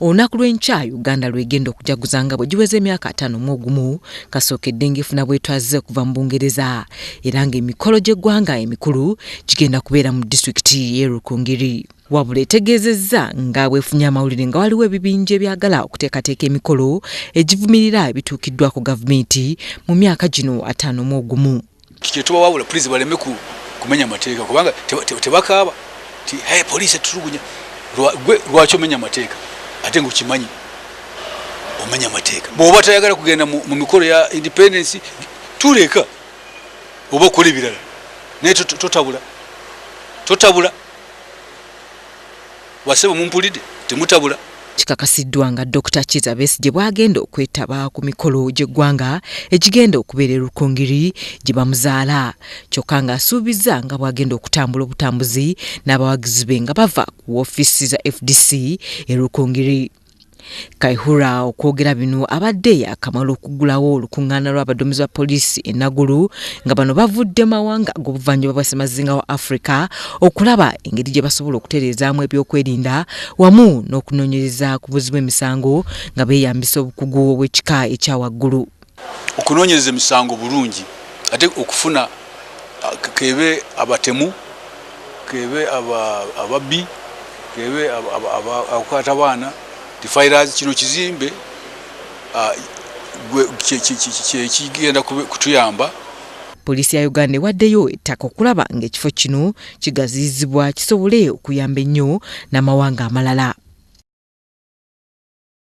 olunaku lw'enkya Uganda lwegenda okujaguza nga bwe giweze emyaka 51 kasookedde ng'efuna bwetwaze okuva mu Bungereza era ng'emikolo gy'eggwanga emikulu gigenda kubeera mu disitulikiti y'e Rukungiri. Wabula etegeezezza nga bwefunye amawulire nga waliwo ebibinja ebyagala okuteekateeka emikolo egivumirira ebituukiddwako gavumenti mu myaka gino 51. Kye tubawabula poliisi baleme kumenya mateeka kubanga tebakaaba ti hey poliisi etulugunya lwaki omenya amateeka ate ng'okimanyi omenya amateeka bw'oba tayagala kugenda mu mikolo ya independence tuleka oba okola ebirala naye totabula wasebe mumpulidde temutabula. Kikakasiddwa nga Dr. Kizza Besigye bw'agenda okwetaba ku mikolo gy'eggwanga egigenda okubeera e Rukungiri gye bamuzaala kyokka ng'asuubizza nga bw'agenda okutambula obutambuzi n'abawagizi be nga bava ku woofiisi za FDC e Rukungiri. Kayihura okwogera bino abadde yakamala okuggulawo olukuŋŋaana lw'abaduumizi ba poliisi e Naguru nga bano bavudde mawanga g'obuvanyuma bw'Emazinga wa Africa okulaba engeri gye basobola okutereezaamu ebyokwerinda wamu n'okunoonyereza ku buzi bw'emisango nga beeyambisa obukugu obw'ekika ekya waggulu. Okunoonyereza emisango bulungi ate okufuna kebe abatemu kebe ababbi kebe abakwata abaana Tifairaz kino kizimbe kigenda kutuyamba. Poliisi ya Uganda ewaddeyo ettaka okulaba ng'ekifo kino kigaziyizibwa kisobole okuyamba ennyo n'amawanga amalala.